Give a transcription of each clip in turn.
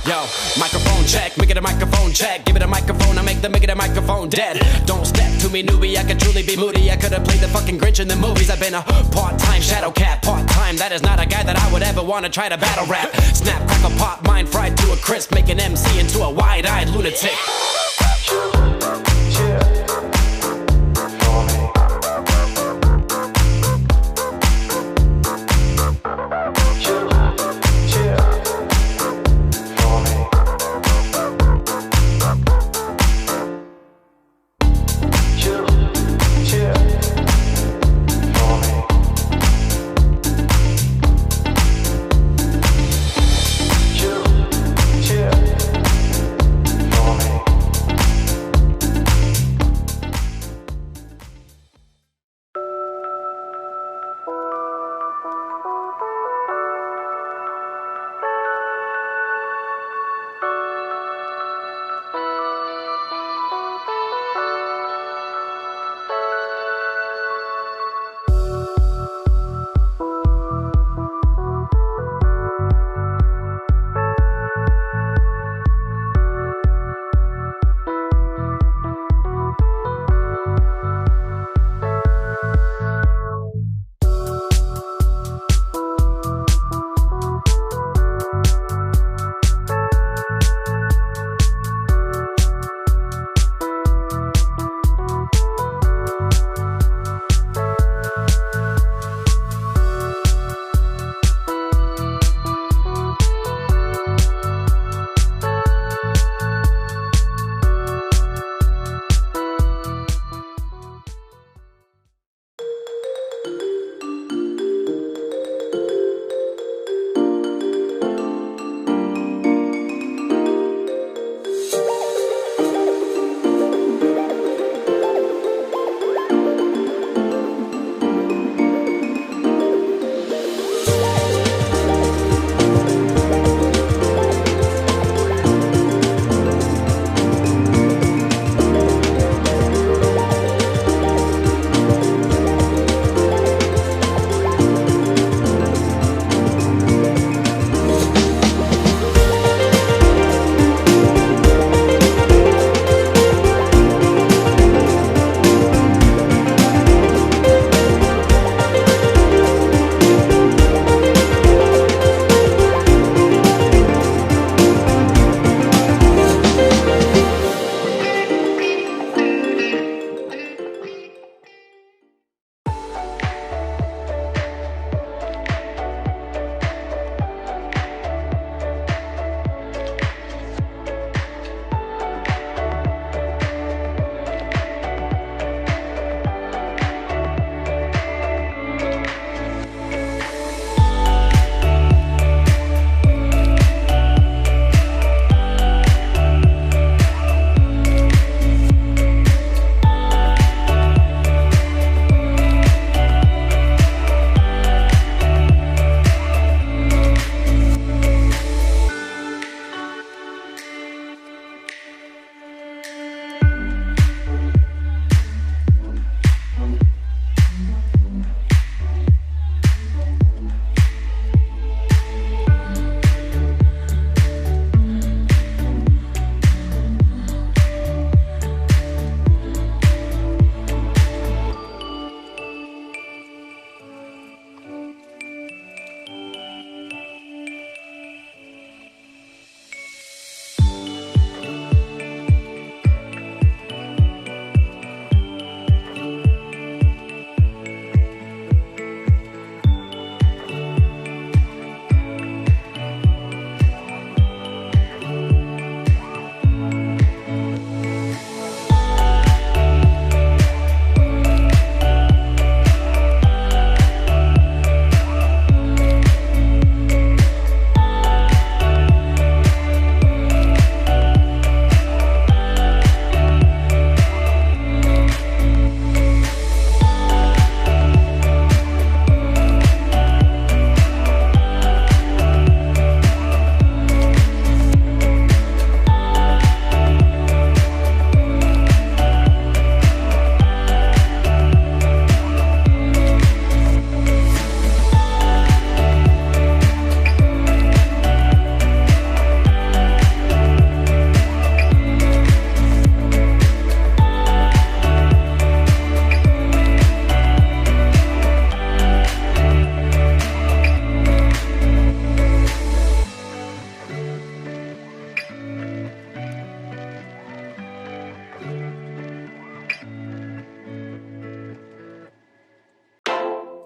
Yo, microphone check, make it a microphone check. Give it a microphone, I make it a microphone dead. Don't step to me, newbie, I could truly be moody. I could have played the fucking Grinch in the movies. I've been a part-time shadow cat, part-time. That is not a guy that I would ever want to try to battle rap. Snap, crackle, pop, mind fried to a crisp. Make an MC into a wide-eyed lunatic.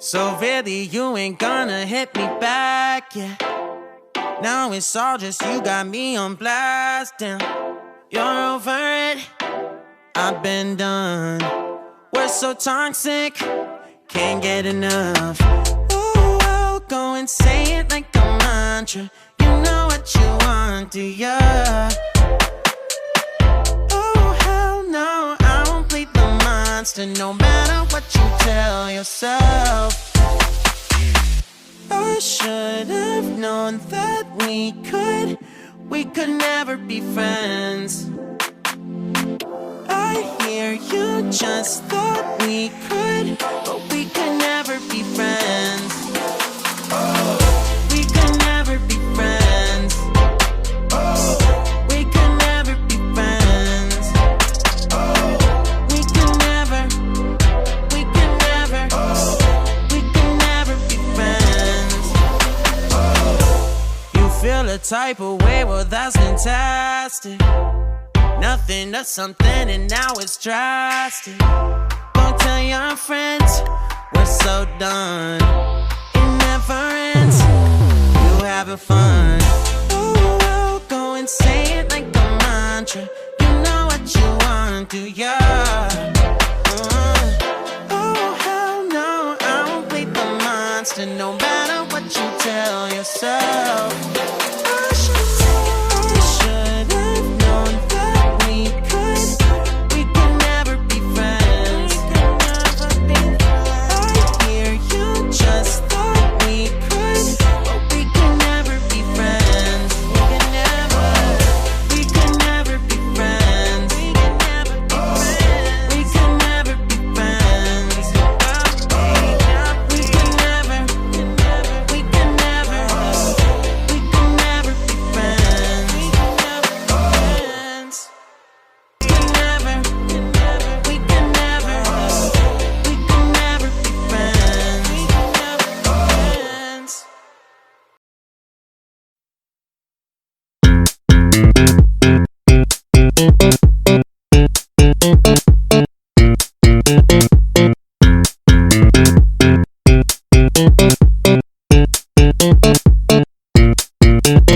So really you ain't gonna hit me back, yeah. Now it's all just you got me on blast, damn. You're over it, I've been done. We're so toxic, can't get enough. Ooh, I'll go and say it like a mantra. You know what you want, do ya? Oh, hell no, I won't play the monster, no matter what you tell yourself. I should have known that we could never be friends. I hear you just thought we could, but we could never be friends. We could never be friends. We could never be friends. We could never, we could never, we could never be friends. You feel a type of way, well that's fantastic. Nothing to something and now it's drastic. Don't tell your friends we're so done. It never ends, you having fun. Oh, I'll go and say it like a mantra. You know what you want, do ya? Oh, hell no, I won't play the monster, no matter what you tell yourself.